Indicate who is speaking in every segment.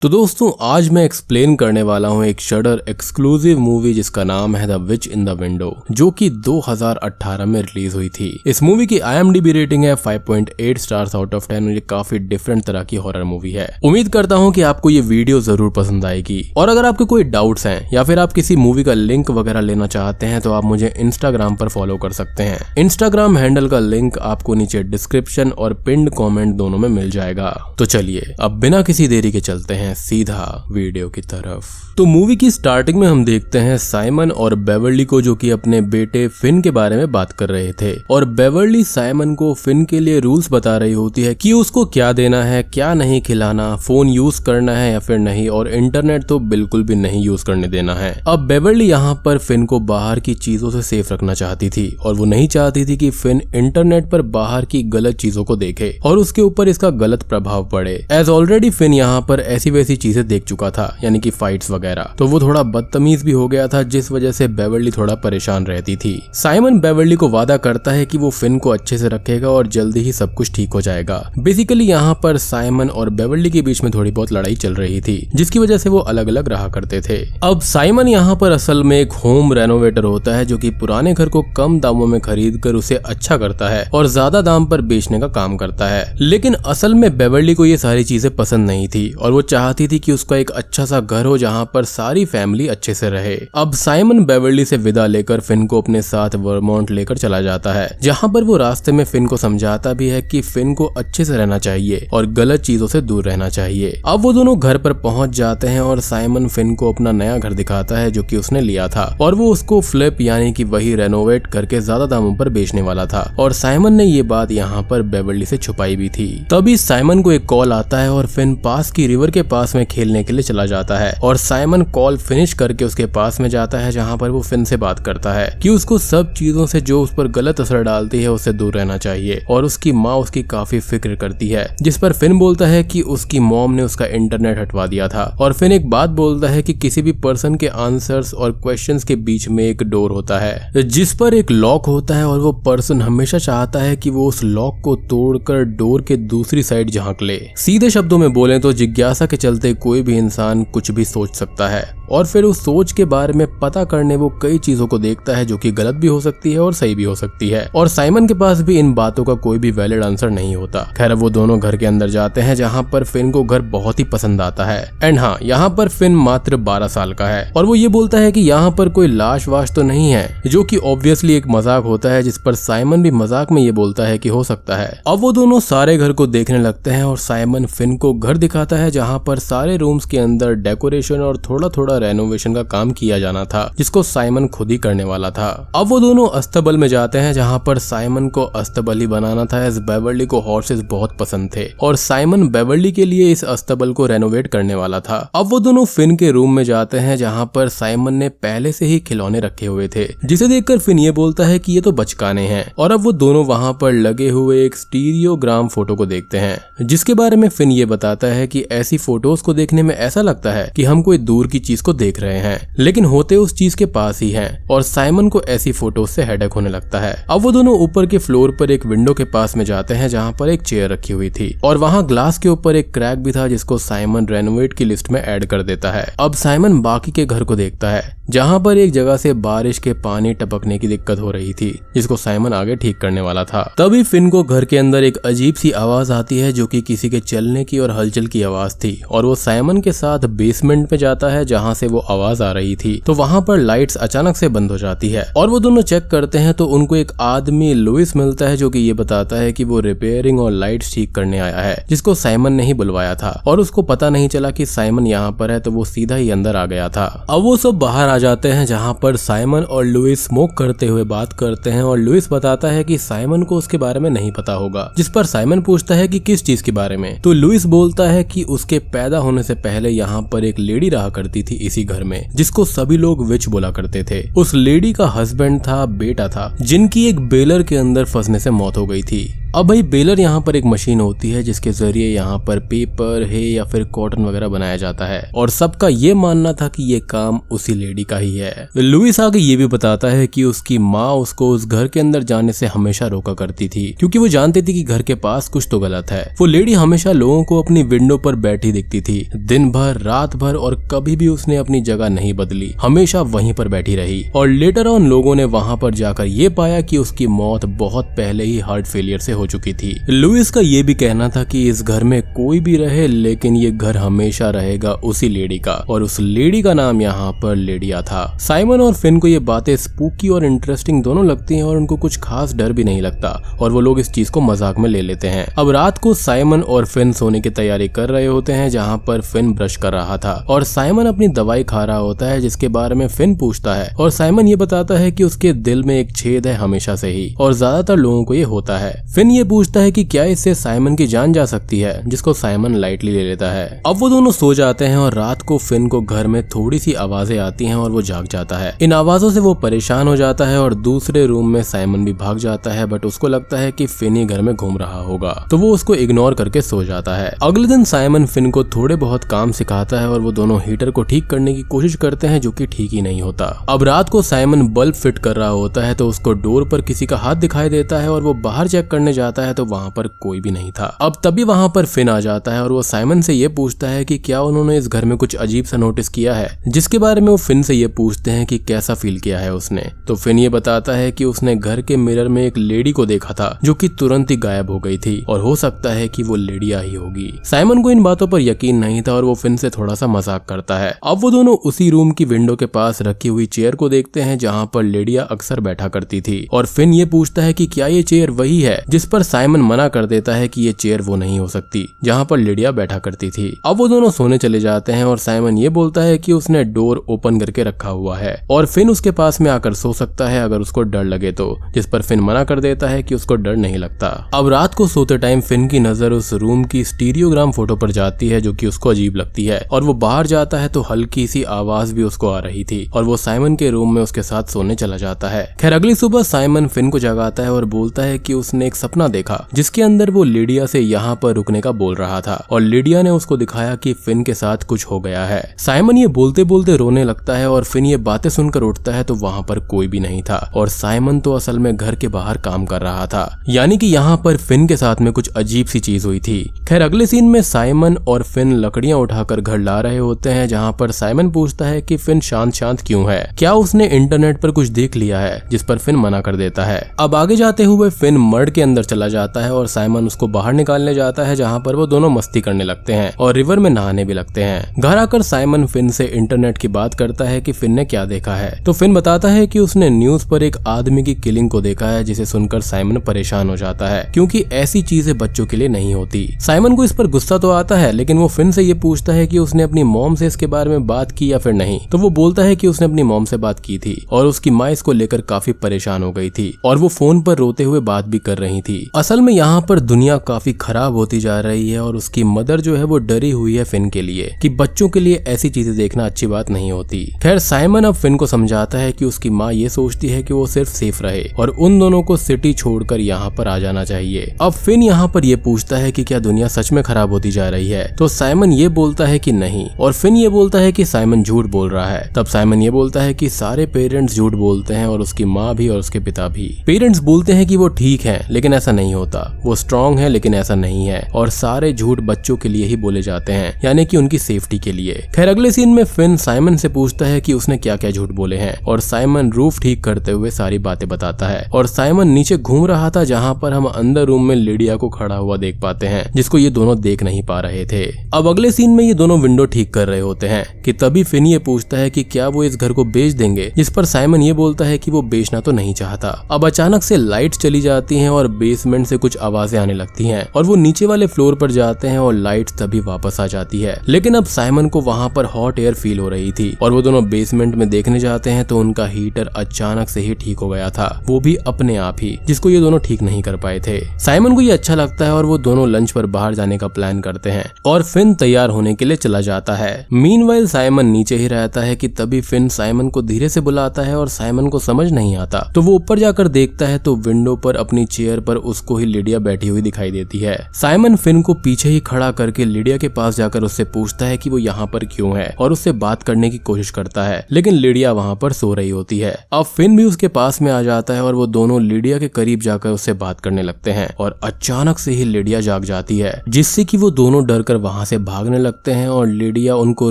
Speaker 1: तो दोस्तों आज मैं एक्सप्लेन करने वाला हूँ एक शडर एक्सक्लूसिव मूवी जिसका नाम है the which in the window, जो कि 2018 में रिलीज हुई थी। इस मूवी की IMDb रेटिंग है 5.8 स्टार्स आउट ऑफ 10 और ये काफी डिफरेंट तरह की हॉरर मूवी है। उम्मीद करता हूँ कि आपको ये वीडियो जरूर पसंद आएगी। और अगर आपके कोई डाउट्स हैं या फिर आप किसी मूवी का लिंक वगैरह लेना चाहते हैं तो आप मुझे इंस्टाग्राम पर फॉलो कर सकते हैं। इंस्टाग्राम हैंडल का लिंक आपको नीचे डिस्क्रिप्शन और पिन्ड कॉमेंट दोनों में मिल जाएगा। तो चलिए अब बिना किसी देरी के चलते हैं सीधा वीडियो की तरफ। तो मूवी की स्टार्टिंग में हम देखते हैं साइमन और बेवर्ली को, जो कि अपने बेटे फिन के बारे में बात कर रहे थे। और बेवर्ली साइमन को फिन के लिए रूल्स बता रही होती है कि उसको क्या देना है, क्या नहीं खिलाना, फोन यूज करना है या फिर नहीं, और इंटरनेट तो बिल्कुल भी नहीं यूज करने देना है। अब बेवर्ली यहाँ पर फिन को बाहर की चीजों से सेफ रखना चाहती थी और वो नहीं चाहती थी कि फिन इंटरनेट पर बाहर की गलत चीजों को देखे और उसके ऊपर इसका गलत प्रभाव पड़े। एज ऑलरेडी फिन यहाँ पर ऐसी वैसी चीजें देख चुका था, यानी कि फाइट्स वगैरह, तो वो थोड़ा बदतमीज भी हो गया था, जिस वजह से बेवर्ली थोड़ा परेशान रहती थी। साइमन बेवर्ली को वादा करता है कि वो फिन को अच्छे से रखेगा और जल्दी ही सब कुछ ठीक हो जाएगा। बेसिकली यहाँ पर साइमन और बेवर्ली के बीच में थोड़ी बहुत लड़ाई चल रही थी, जिसकी वजह से वो अलग अलग रहा करते थे। अब साइमन यहाँ पर असल में एक होम रेनोवेटर होता है, जो कि पुराने घर को कम दामों में खरीद कर उसे अच्छा करता है और ज्यादा दाम पर बेचने का काम करता है। लेकिन असल में बेवर्ली को ये सारी चीजें पसंद नहीं थी और वो चाहती थी कि उसका एक अच्छा सा घर हो जहाँ पर सारी फैमिली अच्छे से रहे। अब साइमन बेवर्ली से विदा लेकर फिन को अपने साथ वर्मोंट लेकर चला जाता है, जहाँ पर वो रास्ते में फिन को समझाता भी है कि फिन को अच्छे से रहना चाहिए और गलत चीजों से दूर रहना चाहिए। अब वो दोनों घर पर पहुंच जाते हैं और साइमन फिन को अपना नया घर दिखाता है जो कि उसने लिया था, और वो उसको फ्लिप यानी कि वही रेनोवेट करके ज्यादा दामों पर बेचने वाला था। और साइमन ने ये बात यहाँ पर बेवर्ली से छुपाई भी थी। तभी साइमन को एक कॉल आता है और फिन पास की रिवर के पास में खेलने के लिए चला जाता है। और साइमन कॉल फिनिश करके उसके पास में जाता है, जहाँ पर वो फिन से बात करता है कि उसको सब चीजों से जो उस पर गलत असर डालती है उससे दूर रहना चाहिए। और उसकी माँ उसकी काफी फिक्र करती है, जिस पर फिन बोलता है कि उसकी मॉम ने उसका इंटरनेट हटवा दिया था। और फिन एक बात बोलता है कि किसी भी पर्सन के आंसर्स और क्वेश्चंस के बीच में एक डोर होता है, जिस पर एक लॉक होता है, और वो पर्सन हमेशा चाहता है कि वो उस लॉक को तोड़कर डोर के दूसरी साइड झांक ले। सीधे शब्दों में बोले तो जिज्ञासा के चलते कोई भी इंसान कुछ भी सोच सकता है और फिर उस सोच के बारे में पता करने वो कई चीजों को देखता है, जो कि गलत भी हो सकती है और सही भी हो सकती है। और साइमन के पास भी इन बातों का कोई भी वैलिड आंसर नहीं होता। खैर वो दोनों घर के अंदर जाते हैं, जहाँ पर फिन को घर बहुत ही पसंद आता है। एंड हाँ, यहाँ पर फिन मात्र 12 साल का है और वो ये बोलता है कि यहाँ पर कोई लाश वाश तो नहीं है, जो कि ऑब्वियसली एक मजाक होता है, जिस पर साइमन भी मजाक में ये बोलता है कि हो सकता है। अब वो दोनों सारे घर को देखने लगते हैं और साइमन फिन को घर दिखाता है, जहाँ पर सारे रूम्स के अंदर डेकोरेशन और थोड़ा थोड़ा रेनोवेशन का काम किया जाना था, जिसको साइमन खुद ही करने वाला था। अब वो दोनों अस्तबल में जाते हैं, जहाँ पर साइमन को अस्तबल ही बनाना था, एज बेवर्ली को हॉर्सेस बहुत पसंद थे और साइमन बेवर्ली के लिए इस अस्तबल को रेनोवेट करने वाला था। अब वो दोनों फिन के रूम में जाते हैं, जहाँ पर साइमन ने पहले से ही खिलौने रखे हुए थे, जिसे देखकर फिन ये बोलता है कि ये तो बचकाने हैं। और अब वो दोनों वहाँ पर लगे हुए एक स्टीरियोग्राम फोटो को देखते हैं, जिसके बारे में फिन ये बताता है कि ऐसी फोटोज को देखने में ऐसा लगता है कि हम कोई दूर की चीज को देख रहे हैं, लेकिन होते उस चीज के पास ही हैं। और साइमन को ऐसी फोटोज से हेडेक होने लगता है। अब वो दोनों ऊपर के फ्लोर पर एक विंडो के पास में जाते हैं, जहाँ पर एक चेयर रखी हुई थी और वहाँ ग्लास के ऊपर एक क्रैक भी था, जिसको साइमन रेनोवेट की लिस्ट में ऐड कर देता है। अब साइमन बाकी के घर को देखता है, जहाँ पर एक जगह से बारिश के पानी टपकने की दिक्कत हो रही थी, जिसको साइमन आगे ठीक करने वाला था। तभी फिन को घर के अंदर एक अजीब सी आवाज आती है, जो कि किसी के चलने की और हलचल की आवाज थी। और वो साइमन के साथ बेसमेंट में जाता है, जहाँ से वो आवाज आ रही थी। तो वहाँ पर लाइट्स अचानक से बंद हो जाती है और वो दोनों चेक करते हैं तो उनको एक आदमी लुइस मिलता है, जो कि ये बताता है कि वो रिपेयरिंग और लाइट्स ठीक करने आया है, जिसको साइमन ने ही बुलवाया था। और उसको पता नहीं चला कि साइमन यहाँ पर है, तो वो सीधा ही अंदर आ गया था। अब वो सब बाहर आ जाते हैं, जहाँ पर साइमन और लुइस स्मोक करते हुए बात करते हैं और लुइस बताता है कि साइमन को उसके बारे में नहीं पता होगा, जिस पर साइमन पूछता है कि किस चीज के बारे में। तो लुइस बोलता है कि उसके पैदा होने से पहले यहाँ पर एक लेडी रहा करती थी इसी घर में, जिसको सभी लोग विच बोला करते थे। उस लेडी का हस्बैंड था, बेटा था, जिनकी एक बेलर के अंदर फंसने से मौत हो गई थी। अब भाई बेलर यहाँ पर एक मशीन होती है जिसके जरिए यहाँ पर पेपर है या फिर कॉटन वगैरह बनाया जाता है और सबका ये मानना था कि ये काम उसी लेडी का ही है। लुइस आगे ये भी बताता है कि उसकी माँ उसको उस घर के अंदर जाने से हमेशा रोका करती थी क्योंकि वो जानती थी कि घर के पास कुछ तो गलत है। वो लेडी हमेशा लोगों को अपनी विंडो पर बैठी दिखती थी, दिन भर रात भर, और कभी भी उसने अपनी जगह नहीं बदली, हमेशा वहीं पर बैठी रही। और लेटर ऑन लोगों ने वहां पर जाकर ये पाया कि उसकी मौत बहुत पहले ही हार्ट फेलियर से हो चुकी थी। लुइस का ये भी कहना था कि इस घर में कोई भी रहे लेकिन ये घर हमेशा रहेगा उसी लेडी का, और उस लेडी का नाम यहाँ पर लेडिया था। साइमन और फिन को ये बातें स्पूकी और इंटरेस्टिंग दोनों लगती हैं और उनको कुछ खास डर भी नहीं लगता और वो लोग इस चीज को मजाक में ले लेते हैं। अब रात को साइमन और फिन सोने की तैयारी कर रहे होते हैं जहाँ पर फिन ब्रश कर रहा था और साइमन अपनी दवाई खा रहा होता है जिसके बारे में फिन पूछता है और साइमन ये बताता है कि उसके दिल में एक छेद है हमेशा से ही और ज्यादातर लोगों को ये होता है। फिन ये पूछता है कि क्या इससे साइमन की जान जा सकती है, जिसको साइमन लाइटली ले लेता है। अब वो दोनों सो जाते हैं और रात को फिन को घर में थोड़ी सी आवाजें आती हैं और वो जाग जाता है। इन आवाजों से वो परेशान हो जाता है और दूसरे रूम में साइमन भी भाग जाता है, बट उसको लगता है कि फिन ही घर में घूम रहा होगा तो वो उसको इग्नोर करके सो जाता है। अगले दिन साइमन फिन को थोड़े बहुत काम सिखाता है और वो दोनों हीटर को ठीक करने की कोशिश करते हैं जो कि ठीक ही नहीं होता। अब रात को साइमन बल्ब फिट कर रहा होता है तो उसको डोर पर किसी का हाथ दिखाई देता है और वो बाहर चेक करने जाता है तो वहाँ पर कोई भी नहीं था। अब तभी वहाँ पर फिन आ जाता है और वो साइमन से ये पूछता है कि क्या उन्होंने इस घर में कुछ अजीब सा नोटिस किया है, जिसके बारे में वो फिन से ये पूछते हैं कि कैसा फील किया है उसने। तो फिन ये बताता है कि उसने घर के मिरर में एक लेडी को देखा था जो कि तुरंत ही गायब हो गई थी और हो सकता है कि वो लेडिया ही होगी। साइमन को इन बातों पर यकीन नहीं था और वो फिन से थोड़ा सा मजाक करता है। अब वो दोनों उसी रूम की विंडो के पास रखी हुई चेयर को देखते हैं जहाँ पर लेडिया अक्सर बैठा करती थी और फिन ये पूछता है कि क्या ये चेयर वही है, जिस पर साइमन मना कर देता है कि ये चेयर वो नहीं हो सकती जहाँ पर लेडिया बैठा करती थी। अब वो दोनों सोने चले जाते हैं और साइमन ये बोलता है कि उसने डोर ओपन करके रखा हुआ है और फिन उसके पास में आकर सो सकता है अगर उसको डर लगे तो, जिस पर फिन मना कर देता है कि उसको डर नहीं लगता। अब रात को सोते टाइम फिन की नजर उस रूम की स्टीरियोग्राम फोटो पर जाती है जो कि उसको अजीब लगती है और वो बाहर जाता है तो हल्की सी आवाज भी उसको आ रही थी और वो साइमन के रूम में उसके साथ सोने चला जाता है। खैर अगली सुबह साइमन फिन को जगाता है और बोलता है कि उसने एक सपना देखा जिसके अंदर वो लिडिया से यहाँ पर रुकने का बोल रहा था और लिडिया ने उसको दिखाया कि फिन के साथ कुछ हो गया है। साइमन ये बोलते बोलते रोने लगता है और फिन ये बातें सुनकर उठता है तो वहाँ पर कोई भी नहीं था और साइमन तो असल में घर के बाहर काम कर रहा था, यानी कि यहाँ पर फिन के साथ में कुछ अजीब सी चीज हुई थी। खैर अगले सीन में साइमन और फिन लकड़ियां उठाकर घर ला रहे होते हैं जहाँ पर साइमन पूछता है कि फिन शांत शांत क्यों है, क्या उसने इंटरनेट पर कुछ देख लिया है, जिस पर फिन मना कर देता है। अब आगे जाते हुए फिन मर्ड के अंदर चला जाता है और साइमन उसको बाहर निकालने जाता है जहाँ पर वो दोनों मस्ती करने लगते हैं और रिवर में नहाने भी लगते हैं। घर आकर साइमन फिन से इंटरनेट की बात करता है कि फिन ने क्या देखा है तो फिन बताता है कि उसने न्यूज पर एक आदमी की किलिंग को देखा है, जिसे सुनकर साइमन परेशान हो जाता है क्योंकि ऐसी चीजें बच्चों के लिए नहीं होती। साइमन को इस पर गुस्सा तो आता है लेकिन वो फिन से ये पूछता है कि उसने अपनी मॉम से इसके बारे में बात की या फिर नहीं, तो वो बोलता है कि उसने अपनी मॉम से बात की थी और उसकी माँ इसको लेकर काफी परेशान हो गई थी और वो फोन पर रोते हुए बात भी कर रही थी। असल में यहाँ पर दुनिया काफी खराब होती जा रही है और उसकी मदर जो है वो डरी हुई है फिन के लिए कि बच्चों के लिए ऐसी चीजें देखना अच्छी बात नहीं होती। खैर साइमन अब फिन को समझाता है कि उसकी माँ ये सोचती है कि वो सिर्फ सेफ रहे और उन दोनों को सिटी छोड़कर यहाँ पर आ जाना चाहिए। अब फिन यहाँ पर ये पूछता है कि क्या दुनिया सच में खराब होती जा रही है, तो साइमन ये बोलता है कि नहीं और फिन ये बोलता है कि साइमन झूठ बोल रहा है। तब साइमन ये बोलता है कि सारे पेरेंट्स झूठ बोलते हैं और उसकी माँ भी और उसके पिता भी। पेरेंट्स बोलते हैं कि वो ठीक है लेकिन ऐसा नहीं होता, वो स्ट्रांग है लेकिन ऐसा नहीं है और सारे झूठ बच्चों के लिए ही बोले जाते हैं, यानी कि उनकी सेफ्टी के लिए। खैर अगले सीन में फिन साइमन से पूछता है कि उसने क्या क्या झूठ बोले हैं और साइमन रूफ ठीक करते हुए सारी बातें बताता है और साइमन नीचे घूम रहा था जहाँ पर हम अंदर रूम में लिडिया को खड़ा हुआ देख पाते हैं, जिसको ये दोनों देख नहीं पा रहे थे। अब अगले सीन में ये दोनों विंडो ठीक कर रहे होते हैं कि तभी फिन ये पूछता है कि क्या वो इस घर को बेच देंगे, जिस पर साइमन ये बोलता है कि वो बेचना तो नहीं चाहता। अब अचानक से लाइट चली जाती हैं और बेसमेंट से कुछ आवाजें आने लगती हैं और वो नीचे वाले फ्लोर पर जाते हैं और लाइट तभी वापस आ जाती है। लेकिन अब साइमन को वहाँ पर हॉट एयर फील हो रही थी और वो दोनों बेसमेंट में देखने जाते हैं तो उनका हीटर अचानक से ही ठीक हो गया था, वो भी अपने आप ही, जिसको ये दोनों ठीक नहीं कर पाए थे। साइमन को ये अच्छा लगता है और वो दोनों लंच पर बाहर जाने का प्लान करते हैं और फिन तैयार होने के लिए चला जाता है। मीनवाइल साइमन नीचे ही रहता है कि तभी फिन साइमन को धीरे से बुलाता है और साइमन को समझ नहीं आता तो वो ऊपर जाकर देखता है तो विंडो पर अपनी चेयर पर उसको ही लिडिया बैठी हुई दिखाई देती है। साइमन फिन को पीछे ही खड़ा करके लिडिया के पास जाकर उससे पूछता है कि वो यहाँ पर क्यों है और उससे बात करने की कोशिश करता है, लेकिन लिडिया वहाँ पर सो रही होती है। अब फिन भी उसके पास में आ जाता है और वो दोनों लिडिया के करीब जाकर उससे बात करने लगते हैं और अचानक से ही लिडिया जाग जाती है, जिससे कि वो दोनों डरकर वहाँ से भागने लगते हैं और लिडिया उनको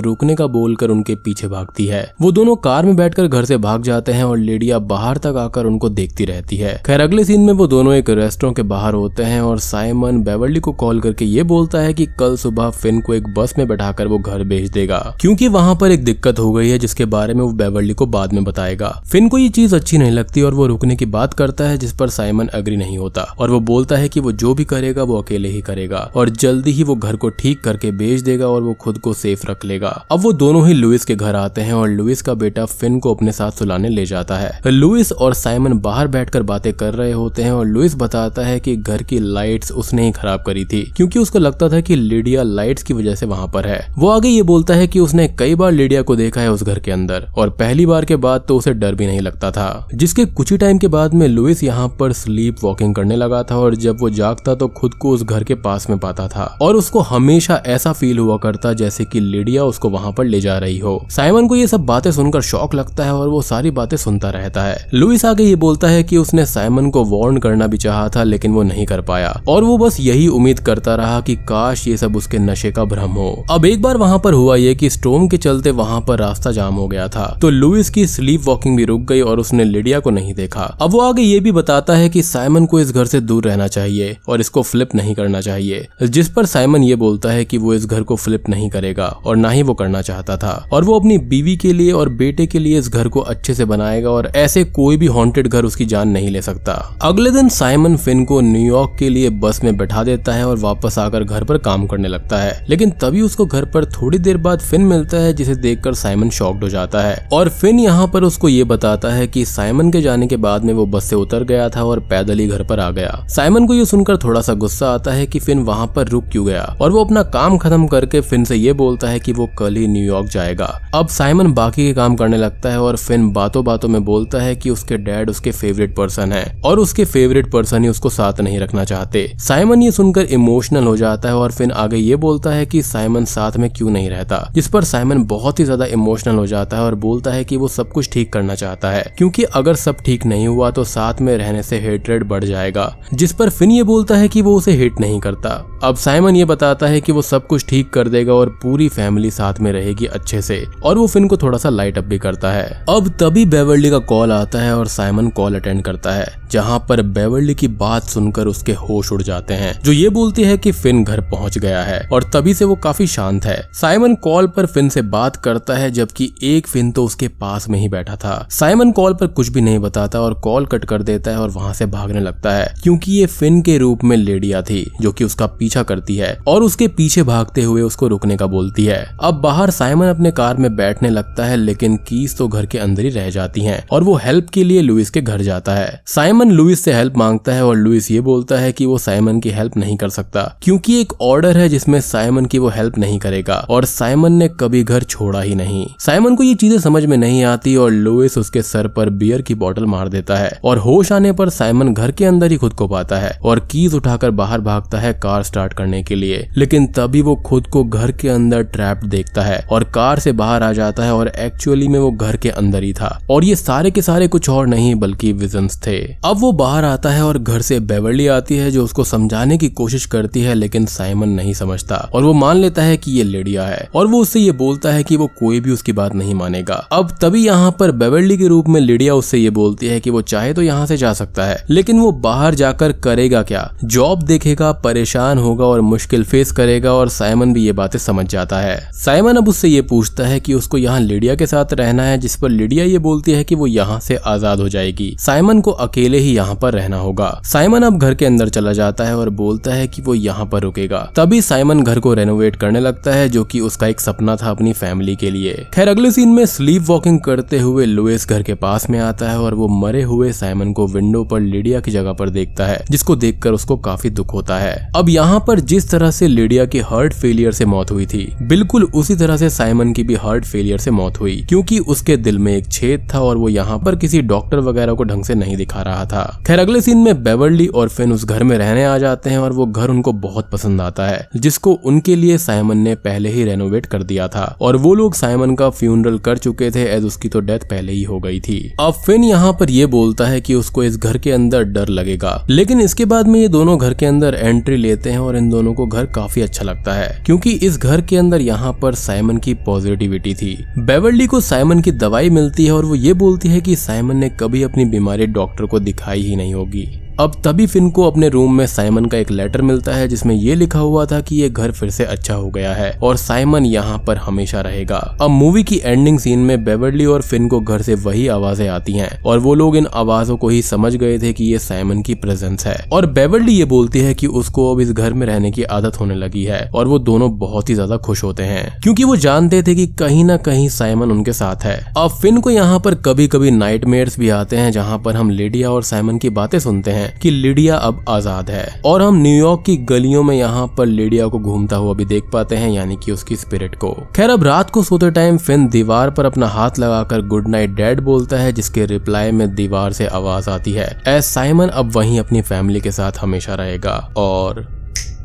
Speaker 1: रुकने का बोलकर उनके पीछे भागती है। वो दोनों कार में बैठकर घर से भाग जाते हैं और लिडिया बाहर तक आकर उनको देखती रहती है। खैर अगले सीन में वो दोनों एक रेस्टोरेंट के बाहर होते हैं और साइमन बेवर्ली को कॉल करके ये बोलता है कि कल सुबह फिन को एक बस में बैठाकर वो घर भेज देगा, क्योंकि वहाँ पर एक दिक्कत हो गई है जिसके बारे में वो बेवर्ली को बाद में बताएगा। फिन को ये चीज अच्छी नहीं लगती और वो रुकने की बात करता है, जिस पर साइमन एग्री नहीं होता और वो बोलता है कि वो जो भी करेगा वो अकेले ही करेगा और जल्दी ही वो घर को ठीक करके बेच देगा और वो खुद को सेफ रख लेगा। अब वो दोनों ही लुइस के घर आते हैं और लुइस का बेटा फिन को अपने साथ सुलाने ले जाता है। लुइस और साइमन बाहर बैठकर बातें कर रहे होते हैं और लुइस बताता है कि घर की लाइट्स उसने ही खराब करी थी, क्योंकि उसको लगता था कि लिडिया लाइट्स की वजह से वहाँ पर है। वो आगे ये बोलता है कि उसने कई बार लिडिया को देखा है उस घर के अंदर और पहली बार के बाद तो उसे डर भी नहीं लगता था। जिसके कुछ ही टाइम के बाद में लुइस यहाँ पर स्लीप वॉकिंग करने लगा था और जब वो जागता तो खुद को उस घर के पास में पाता था और उसको हमेशा ऐसा फील हुआ करता जैसे कि लिडिया उसको वहाँ पर ले जा रही हो। साइमन को ये सब बातें सुनकर शॉक लगता है और वो सारी बातें सुनता रहता है। लुइस आगे ये बोलता है कि उसने साइमन को वार्न करना भी चाहा था, लेकिन वो नहीं कर पाया और वो बस यही उम्मीद करता रहा कि काश ये सब उसके नशे का भ्रम हो। अब एक बार वहाँ पर हुआ ये कि स्टॉर्म के चलते वहाँ पर रास्ता जाम हो गया था, तो लुइस की स्लीप वॉकिंग भी रुक गई और उसने लिडिया को नहीं देखा। अब वो आगे ये भी बताता है कि साइमन को इस घर से दूर रहना चाहिए और इसको फ्लिप नहीं करना चाहिए, जिस पर साइमन ये बोलता है कि वो इस घर को फ्लिप नहीं करेगा और ना ही वो करना चाहता था और वो अपनी बीवी के लिए और बेटे के लिए इस घर को अच्छे से बनाएगा और ऐसे कोई भी हॉन्टेड घर उसकी जान नहीं ले सकता। अगले दिन साइमन फिन को न्यूयॉर्क के लिए बस में बैठा देता है और वापस आकर घर पर काम करने लगता है, लेकिन तभी उसको घर पर थोड़ी देर बाद फिन मिलता है, जिसे देखकर साइमन शॉक्ड हो जाता है और फिन यहाँ पर उसको ये बताता है कि साइमन के जाने के बाद में वो बस से उतर गया था और पैदल ही घर पर आ गया। साइमन को ये सुनकर थोड़ा सा गुस्सा आता है कि फिन वहाँ पर रुक क्यों गया और वो अपना काम खत्म करके फिन से ये बोलता है कि वो कल ही न्यूयॉर्क जाएगा। अब साइमन बाकी के काम करने लगता है और फिन बातों बातों में बोलता है कि उसके डैड उसके फेवरेट पर्सन है और उसके फेवरेट पर्सन ही उसको साथ नहीं रखना चाहते। साइमन ये सुनकर इमोशनल हो जाता है और फिन आगे ये बोलता है कि साइमन साथ में क्यों नहीं रहता, जिस पर साइमन बहुत ही ज्यादा इमोशनल हो जाता है और बोलता है कि वो सब कुछ ठीक करना चाहता है, क्योंकि अगर सब ठीक नहीं हुआ तो साथ में रहने से हेट्रेड बढ़ जाएगा, जिस पर फिन ये बोलता है कि वो उसे हेट नहीं करता। अब साइमन ये बताता है कि वो सब कुछ ठीक कर देगा और पूरी फैमिली साथ में रहेगी अच्छे से, और वो फिन को थोड़ा सा लाइट अप भी करता है। अब तभी बेवर्ली का कॉल आता है और साइमन कॉल अटेंड करता है, जहाँ पर बेवर्ली की बात सुनकर उसके होश उड़ जाते हैं, जो ये बोलती है कि फिन घर पहुंच गया है और तभी से वो काफी शांत है। साइमन कॉल पर फिन से बात करता है, जबकि एक फिन तो उसके पास में ही बैठा था। साइमन कॉल पर कुछ भी नहीं बताता और कॉल कट कर देता है और वहां से भागने लगता है, क्योंकि ये फिन के रूप में लिडिया थी जो कि उसका पीछा करती है और उसके पीछे भागते हुए उसको रुकने का बोलती है। अब बाहर साइमन अपने कार में बैठने लगता है, लेकिन कीज तो घर के अंदर ही रह जाती हैं और वो हेल्प के लिए लुइस के घर जाता है। साइमन लुइस से हेल्प मांगता है और लुइस ये बोलता है कि वो साइमन की हेल्प नहीं कर सकता, क्योंकि एक ऑर्डर है जिसमें साइमन की वो हेल्प नहीं करेगा और साइमन ने कभी घर छोड़ा ही नहीं। साइमन को ये चीजें समझ में नहीं आती और लुइस उसके सर पर बियर की बोतल मार देता है और होश आने पर साइमन घर के अंदर ही खुद को पाता है और कीज उठाकर बाहर भागता है कार स्टार्ट करने के लिए, लेकिन तभी वो खुद को घर के अंदर ट्रैप्ड देखता है और कार से बाहर आ जाता है और एक्चुअली में वो घर के अंदर ही था और ये सारे के सारे कुछ और नहीं बल्कि विजन्स थे। अब वो बाहर आता है और घर से बेवर्ली आती है, जो उसको समझाने की कोशिश करती है, लेकिन साइमन नहीं समझता और वो मान लेता है कि ये लिडिया है और वो उससे ये बोलता है कि वो कोई भी उसकी बात नहीं मानेगा। अब तभी यहाँ पर बेवर्ली के रूप में लिडिया उससे ये बोलती है कि वो चाहे तो यहाँ से जा सकता है, लेकिन वो बाहर जाकर करेगा क्या, जॉब देखेगा, परेशान होगा और मुश्किल फेस करेगा और साइमन भी ये बातें समझ जाता है। साइमन अब उससे ये पूछता है कि उसको यहाँ लिडिया के साथ रहना है, जिस पर लिडिया ये बोलती है कि वो यहाँ से आजाद हो जाएगी, साइमन को अकेले ही यहाँ पर रहना होगा। साइमन अब घर के अंदर चला जाता है और बोलता है कि वो यहाँ पर रुकेगा। तभी साइमन घर को रेनोवेट करने लगता है, जो कि उसका एक सपना था अपनी फैमिली के लिए। खैर अगले सीन में स्लीप वॉकिंग करते हुए लुइस घर के पास में आता है और वो मरे हुए साइमन को विंडो पर लिडिया की जगह पर देखता है, जिसको देखकर उसको काफी दुख होता है। अब यहाँ पर जिस तरह से लिडिया की हार्ट फेलियर से मौत हुई थी, बिल्कुल उसी तरह से साइमन की भी हार्ट फेलियर से मौत हुई, क्योंकि उसके दिल में एक छेद था और वो यहाँ पर किसी डॉक्टर वगैरह को ढंग से नहीं दिखा रहा था। खैर अगले सीन में बेवर्ली और फिन उस घर में रहने आ जाते हैं और वो घर उनको बहुत पसंद आता है, जिसको उनके लिए साइमन ने पहले ही रेनोवेट कर दिया था। और वो लोग साइमन का फ्यूनरल कर चुके थे, एज उसकी तो डेथ पहले ही हो गई थी। अब फिन यहाँ पर ये बोलता है कि उसको इस घर के अंदर डर लगेगा, लेकिन इसके बाद में ये दोनों घर के अंदर एंट्री लेते हैं और इन दोनों को घर काफी अच्छा लगता है, क्योंकि इस घर के अंदर यहाँ पर साइमन की पॉजिटिविटी थी। बेवर्ली को साइमन की दवाई मिलती है और वो ये बोलती है कि साइमन ने कभी अपनी बीमारी डॉक्टर को दिखाई ही नहीं होगी। अब तभी फिन को अपने रूम में साइमन का एक लेटर मिलता है, जिसमें ये लिखा हुआ था कि ये घर फिर से अच्छा हो गया है और साइमन यहाँ पर हमेशा रहेगा। अब मूवी की एंडिंग सीन में बेवर्ली और फिन को घर से वही आवाजें आती हैं और वो लोग इन आवाजों को ही समझ गए थे कि ये साइमन की प्रेजेंस है। और बेवर्ली ये बोलती है कि उसको अब इस घर में रहने की आदत होने लगी है और वो दोनों बहुत ही ज्यादा खुश होते हैं, क्योंकि वो जानते थे कि कहीं ना कहीं साइमन उनके साथ है। अब फिन को यहाँ पर कभी कभी नाइटमेयर्स भी आते हैं, जहाँ पर हम लिडिया और साइमन की बातें सुनते हैं कि लिडिया अब आजाद है, और हम न्यूयॉर्क की गलियों में यहाँ पर लिडिया को घूमता हुआ भी देख पाते हैं, यानी कि उसकी स्पिरिट को। खैर, अब रात को सोते टाइम फिन दीवार पर अपना हाथ लगाकर गुड नाइट डैड बोलता है, जिसके रिप्लाई में दीवार से आवाज आती है, एज साइमन अब वहीं अपनी फैमिली के साथ हमेशा रहेगा। और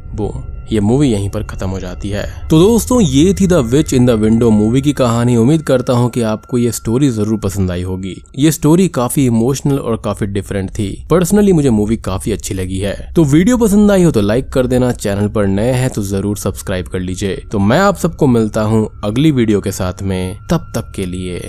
Speaker 1: बूम, ये मूवी यहीं पर खत्म हो जाती है। तो दोस्तों, ये थी the which in the window movie की कहानी। उम्मीद करता हूँ कि आपको ये स्टोरी जरूर पसंद आई होगी। ये स्टोरी काफी इमोशनल और काफी डिफरेंट थी। पर्सनली मुझे मूवी काफी अच्छी लगी है। तो वीडियो पसंद आई हो तो लाइक कर देना, चैनल पर नए हैं तो जरूर सब्सक्राइब कर लीजिए। तो मैं आप सबको मिलता हूँ अगली वीडियो के साथ में, तब तक के लिए